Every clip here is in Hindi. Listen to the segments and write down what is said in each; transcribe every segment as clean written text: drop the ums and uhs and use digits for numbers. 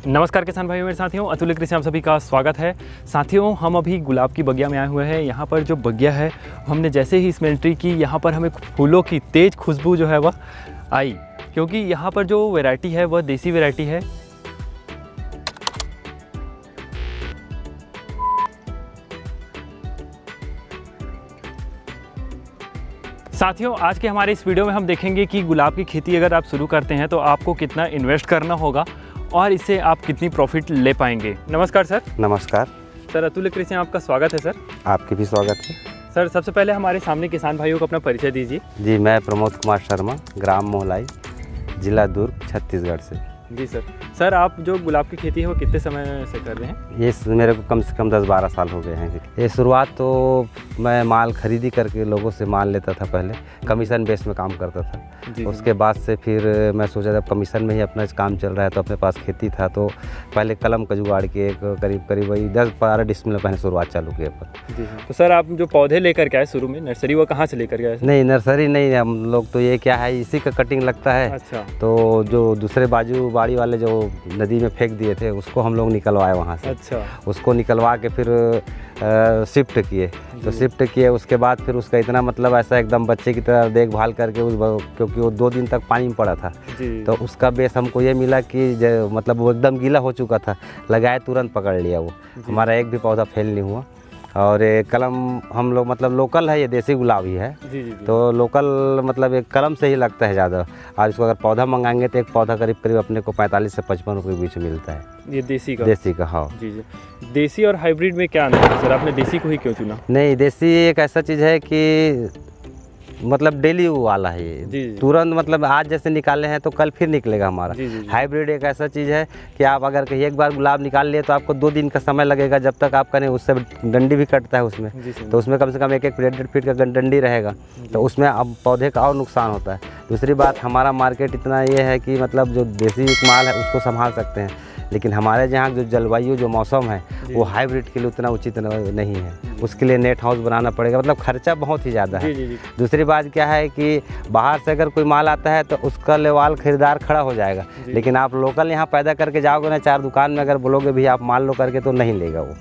नमस्कार किसान भाइयों मेरे साथियों, अतुल कृषि में आप सभी का स्वागत है। साथियों, हम अभी गुलाब की बगिया में आए हुए हैं। यहाँ पर जो बगिया है, हमने जैसे ही इसमें एंट्री की, यहाँ पर हमें फूलों की तेज़ खुशबू जो है वह आई, क्योंकि यहाँ पर जो वैरायटी है वह देसी वैरायटी है। साथियों, आज के हमारे इस वीडियो में हम देखेंगे कि गुलाब की खेती अगर आप शुरू करते हैं तो आपको कितना इन्वेस्ट करना होगा और इससे आप कितनी प्रॉफिट ले पाएंगे। नमस्कार सर। नमस्कार सर, अतुल कृषि में आपका स्वागत है सर। आपकी भी स्वागत है सर। सबसे पहले हमारे सामने किसान भाइयों को अपना परिचय दीजिए। जी, मैं प्रमोद कुमार शर्मा, ग्राम मोहलाई, जिला दुर्ग, छत्तीसगढ़ से। जी सर। सर, आप जो गुलाब की खेती है वो कितने समय से कर रहे हैं? ये मेरे को कम से कम 10-12 साल हो गए हैं। ये शुरुआत तो मैं माल खरीदी करके लोगों से माल लेता था, पहले कमीशन बेस में काम करता था। उसके बाद से फिर मैं सोचा जब कमीशन में ही अपना काम चल रहा है तो अपने पास खेती था, तो पहले कलम का जुगाड़ के करीब वही 10-12 डिसमिल पहले शुरुआत चालू किया पर। तो सर, आप जो पौधे लेकर के आए शुरू में, नर्सरी वो कहाँ से लेकर के आए? नहीं, नर्सरी नहीं, हम लोग तो ये क्या है, इसी का कटिंग लगता है। अच्छा। तो जो दूसरे बाजू बाड़ी वाले जो नदी में फेंक दिए थे उसको हम लोग निकलवाए वहाँ से। अच्छा। उसको निकलवा के फिर शिफ्ट किए, तो शिफ्ट किए उसके बाद फिर उसका इतना मतलब ऐसा एकदम बच्चे की तरह देखभाल करके क्योंकि वो 2 दिन तक पानी में पड़ा था, तो उसका बेस हमको ये मिला कि मतलब वो एकदम गीला हो चुका था, लगाए तुरंत पकड़ लिया वो। हमारा एक भी पौधा फेल नहीं हुआ। और ये कलम हम लोग मतलब लोकल है, ये देसी गुलाब ही है। जी। तो लोकल मतलब एक कलम से ही लगता है ज़्यादा। और इसको अगर पौधा मंगाएंगे तो एक पौधा करीब अपने को 45 से 55 रुपये के बीच में मिलता है। ये देसी का? हाँ जी। देसी और हाइब्रिड में क्या अंतर है सर? आपने देसी को ही क्यों चुना? नहीं, देसी एक ऐसा चीज़ है कि मतलब डेली वाला है ये। जी। तुरंत मतलब आज जैसे निकाले हैं तो कल फिर निकलेगा हमारा। जी। हाइब्रिड एक ऐसा चीज़ है कि आप अगर कहीं एक बार गुलाब निकाल लिए तो आपको 2 दिन का समय लगेगा जब तक आपका नहीं, उससे डंडी भी कटता है उसमें। तो उसमें कम से कम 1-1 1.5 फीट का डंडी रहेगा, तो उसमें अब पौधे का और नुकसान होता है। दूसरी बात, हमारा मार्केट इतना ये है कि मतलब जो देसी माल है उसको संभाल सकते हैं, लेकिन हमारे यहाँ जो जलवायु जो मौसम है वो हाइब्रिड के लिए उतना उचित नहीं है। उसके लिए नेट हाउस बनाना पड़ेगा, मतलब खर्चा बहुत ही ज़्यादा है। दूसरी बात क्या है कि बाहर से अगर कोई माल आता है तो उसका लेवाल खरीदार खड़ा हो जाएगा, लेकिन आप लोकल यहाँ पैदा करके जाओगे ना, 4 दुकान में अगर बोलोगे भी आप माल लो करके, तो नहीं लेगा वो।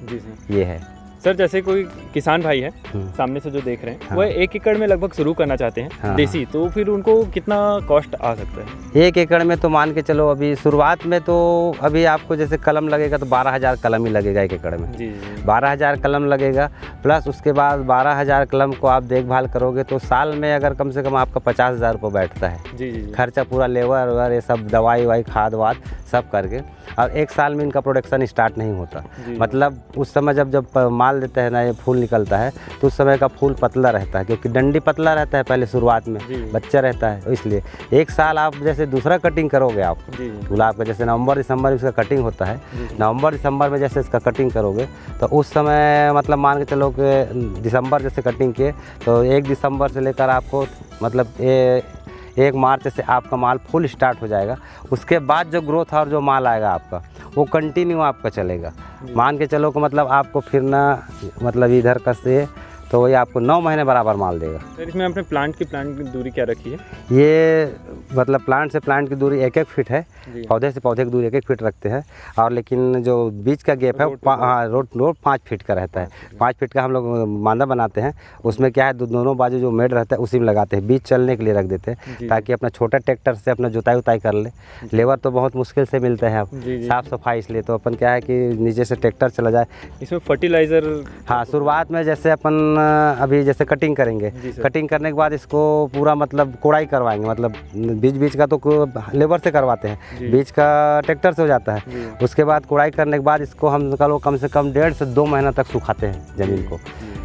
ये है सर। जैसे कोई किसान भाई है सामने से जो देख रहे हैं, हाँ, वह 1 एकड़ में लगभग शुरू करना चाहते हैं, हाँ, देसी, तो फिर उनको कितना कॉस्ट आ सकता है? 1 एकड़ में तो मान के चलो अभी शुरुआत में तो अभी आपको जैसे कलम लगेगा तो 12,000 कलम ही लगेगा 1 एकड़ में। जी। 12,000 कलम लगेगा, प्लस उसके बाद 12,000 कलम को आप देखभाल करोगे तो साल में अगर कम से कम आपका 50,000 रुपये बैठता है। जी। खर्चा पूरा लेबर वगैरह ये सब दवाई खाद वाद सब करके, और 1 साल में इनका प्रोडक्शन स्टार्ट नहीं होता। मतलब उस समय जब माल देते हैं ना, ये फूल निकलता है तो उस समय का फूल पतला रहता है, क्योंकि डंडी पतला रहता है पहले शुरुआत में, बच्चा रहता है, इसलिए 1 साल आप जैसे दूसरा कटिंग करोगे आप गुलाब का, जैसे नवंबर-दिसंबर में इसका कटिंग होता है, नवंबर-दिसंबर में जैसे इसका कटिंग करोगे तो उस समय मतलब मान के चलो कि दिसंबर जैसे कटिंग किए तो 1 दिसंबर से लेकर आपको मतलब 1 मार्च से आपका माल फुल स्टार्ट हो जाएगा। उसके बाद जो ग्रोथ और जो माल आएगा आपका वो कंटिन्यू आपका चलेगा। मान के चलो कि मतलब आपको फिर ना मतलब इधर का से तो वही आपको 9 महीने बराबर माल देगा। सर, इसमें आपने प्लांट की दूरी क्या रखी है? ये मतलब प्लांट से प्लांट की दूरी 1-1 फीट है, पौधे से पौधे की दूरी 1-1 फीट रखते हैं। और लेकिन जो बीच का गैप है रोड 5 फीट का रहता है। 5 फीट का हम लोग मांदा बनाते हैं, उसमें क्या है दोनों बाजू जो मेड रहता है उसी में लगाते हैं, बीच चलने के लिए रख देते हैं, ताकि अपना छोटा ट्रैक्टर से अपना जुताई उताई कर ले। लेबर तो बहुत मुश्किल से मिलता है, अब साफ़ सफाई, इसलिए तो अपन क्या है कि नीचे से ट्रैक्टर चला जाए। इसमें फर्टिलाइज़र, हाँ, शुरुआत में जैसे अपन अभी जैसे कटिंग करेंगे, कटिंग करने के बाद इसको पूरा मतलब कोड़ाई करवाएंगे, मतलब बीच का तो लेबर से करवाते हैं, बीच का ट्रैक्टर से हो जाता है। उसके बाद कोड़ाई करने के बाद इसको हम कम से कम 1.5 से 2 महीना तक सुखाते हैं ज़मीन को।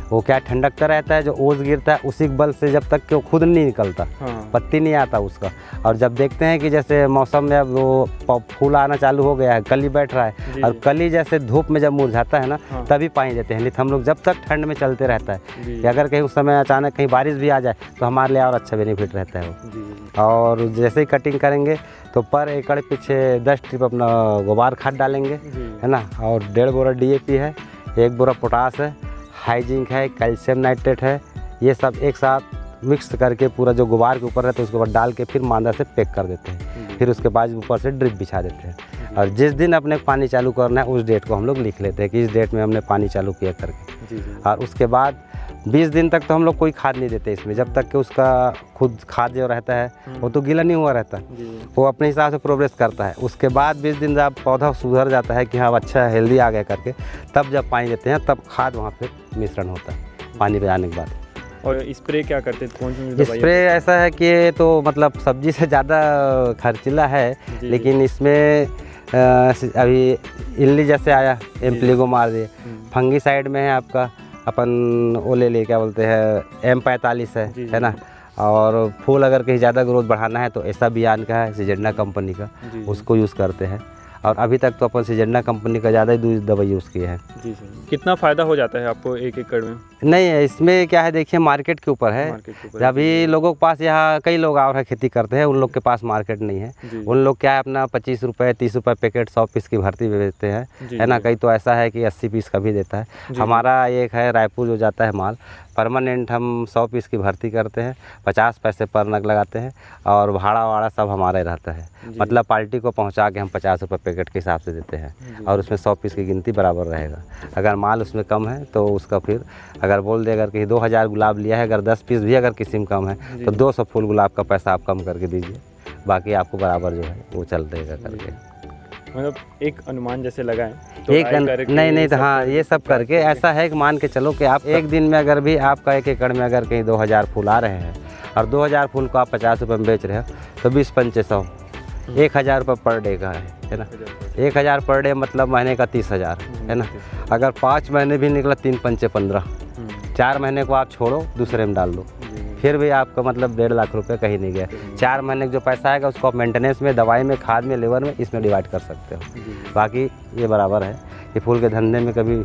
वो क्या ठंडकता रहता है, जो ओस गिरता है उसी बल से जब तक कि वो खुद नहीं निकलता, हाँ, पत्ती नहीं आता उसका। और जब देखते हैं कि जैसे मौसम में अब वो फूल आना चालू हो गया है, कली बैठ रहा है, और कली जैसे धूप में जब मुरझाता है ना, हाँ, तभी पानी देते हैं। नहीं तो हम लोग जब तक ठंड में चलते रहता है कि अगर कहीं उस समय अचानक कहीं बारिश भी आ जाए तो हमारे लिए और अच्छा बेनिफिट रहता है वो। और जैसे ही कटिंग करेंगे तो पर एकड़ पीछे 10 ट्रिप अपना गोबर खाद डालेंगे, है ना, और 1.5 बोरा DAP है, 1 बोरा पोटास है, हाइजिंक है, कैल्शियम नाइट्रेट है, ये सब एक साथ मिक्स करके पूरा जो गुबार के ऊपर रहता है उसके ऊपर डाल के फिर मांदा से पैक कर देते हैं। फिर उसके बाद ऊपर से ड्रिप बिछा देते हैं। और जिस दिन अपने पानी चालू करना है उस डेट को हम लोग लिख लेते हैं कि इस डेट में हमने पानी चालू किया करके। और उसके बाद 20 दिन तक तो हम लोग कोई खाद नहीं देते इसमें, जब तक कि उसका खुद खाद जो रहता है वो तो गीला नहीं हुआ रहता, वो अपने हिसाब से प्रोग्रेस करता है। उसके बाद 20 दिन जब पौधा सुधर जाता है कि हाँ अच्छा हेल्दी आ गया करके, तब जब पानी देते हैं तब खाद वहाँ पे मिश्रण होता है पानी बजाने के बाद। और स्प्रे क्या करते हैं, कौन सी दवाई? स्प्रे ऐसा है कि ये तो मतलब सब्जी से ज़्यादा खर्चीला है, लेकिन इसमें अभी इल्ली जैसे आया एम्प्लीगो मार दिए। फंगी साइड में है आपका अपन वो ले क्या बोलते हैं M45 है ना। और फूल अगर कहीं ज़्यादा ग्रोथ बढ़ाना है तो ऐसा बियान का है सिजेंडा कंपनी का, उसको यूज़ करते हैं। और अभी तक तो अपन सिजेंडा कंपनी का ज़्यादा ही दवाई यूज़ किए हैं। जी सर। कितना फ़ायदा हो जाता है आपको 1 एकड़ में? नहीं, इसमें क्या है देखिए, मार्केट के ऊपर है। अभी लोगों के पास यहाँ कई लोग और खेती करते हैं, उन लोग के पास मार्केट नहीं है। उन लोग क्या है अपना 25 रुपये 30 रुपये पैकेट 100 पीस की भर्ती बेचते हैं, है ना। कई तो ऐसा है कि 80 पीस का भी देता है। हमारा एक है रायपुर जो जाता है माल परमानेंट, हम 100 पीस की भर्ती करते हैं, 50 पैसे पर नग लगाते हैं और भाड़ा वाड़ा सब हमारा ही रहता है। मतलब पार्टी को पहुंचा के हम 50 रुपये पैकेट के हिसाब से देते हैं और उसमें 100 पीस की गिनती बराबर रहेगा। अगर माल उसमें कम है तो उसका फिर अगर बोल दे अगर कहीं 2000 गुलाब लिया है, अगर 10 पीस भी अगर किस्म कम है तो 200 फूल गुलाब का पैसा आप कम करके दीजिए, बाकी आपको बराबर जो है वो चल देगा करके। मतलब एक अनुमान जैसे लगाएं तो नहीं तो हाँ, ये सब करके ऐसा है कि मान के चलो कि आप एक दिन में अगर भी आपका 1 एकड़ में अगर कहीं 2000 फूल आ रहे हैं और 2000 फूल को आप 50 रुपये में बेच रहे हो तो 20 पंचे 100, 1000 रुपये पर डे का है ना। 1000 पर डे मतलब महीने का 30,000 है ना। अगर 5 महीने भी निकला 3 पंचे 15, 4 महीने को आप छोड़ो दूसरे में डाल दो, फिर भी आपका मतलब 1.5 लाख रुपए कहीं नहीं गया। 4 महीने का जो पैसा आएगा उसको आप मेंटेनेंस में, दवाई में, खाद में, लेबर में, इसमें डिवाइड कर सकते हो। बाकी ये बराबर है कि फूल के धंधे में कभी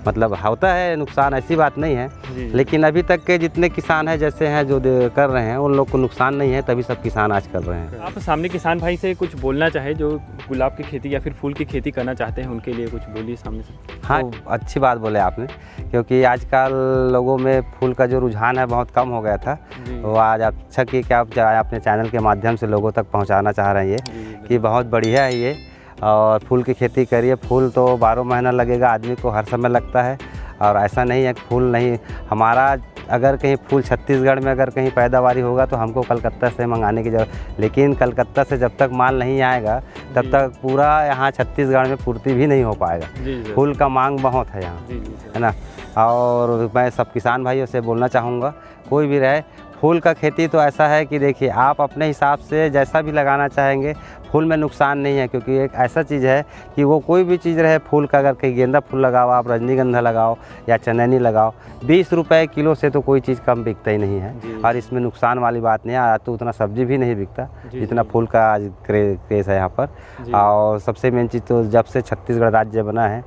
मतलब होता है नुकसान, ऐसी बात नहीं है, लेकिन अभी तक के जितने किसान हैं जैसे हैं जो कर रहे हैं उन लोग को नुकसान नहीं है, तभी सब किसान आज कर रहे हैं। आप सामने किसान भाई से कुछ बोलना चाहे जो गुलाब की खेती या फिर फूल की खेती करना चाहते हैं, उनके लिए कुछ बोलिए सामने से। हाँ, अच्छी बात बोले आपने, क्योंकि आजकल लोगों में फूल का जो रुझान है बहुत कम हो गया था। वो आज अच्छा कि क्या आप अपने चैनल के माध्यम से लोगों तक पहुंचाना चाह रहे हैं ये कि बहुत बढ़िया है ये, और फूल की खेती करिए। फूल तो 12 महीना लगेगा, आदमी को हर समय लगता है, और ऐसा नहीं है कि फूल नहीं। हमारा अगर कहीं फूल छत्तीसगढ़ में अगर कहीं पैदावारी होगा तो हमको कलकत्ता से मंगाने की जरूरत, लेकिन कलकत्ता से जब तक माल नहीं आएगा तब तक पूरा यहाँ छत्तीसगढ़ में पूर्ति भी नहीं हो पाएगा। फूल का मांग बहुत है यहाँ, है ना। और मैं सब किसान भाइयों से बोलना चाहूँगा, कोई भी रहे, फूल का खेती तो ऐसा है कि देखिए आप अपने हिसाब से जैसा भी लगाना चाहेंगे, फूल में नुकसान नहीं है, क्योंकि एक ऐसा चीज़ है कि वो कोई भी चीज़ रहे, फूल का अगर कहीं गेंदा फूल लगाओ, आप रजनीगंधा लगाओ या चंदनी लगाओ, 20 रुपये किलो से तो कोई चीज़ कम बिकता ही नहीं है। और इसमें नुकसान वाली बात नहीं है। आज तो उतना सब्जी भी नहीं बिकता जितना फूल का आज क्रेज़ है यहाँ पर। और सबसे मेन चीज़ तो जब से छत्तीसगढ़ राज्य बना है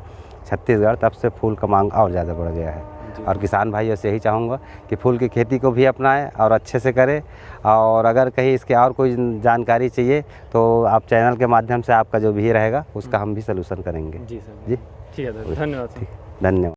छत्तीसगढ़, तब से फूल का मांग और ज़्यादा बढ़ गया है। और किसान भाइयों से यही चाहूँगा कि फूल की खेती को भी अपनाएं और अच्छे से करें। और अगर कहीं इसके और कोई जानकारी चाहिए तो आप चैनल के माध्यम से आपका जो भी रहेगा उसका हम भी सलूशन करेंगे। जी सर। जी ठीक है, धन्यवाद। धन्यवाद।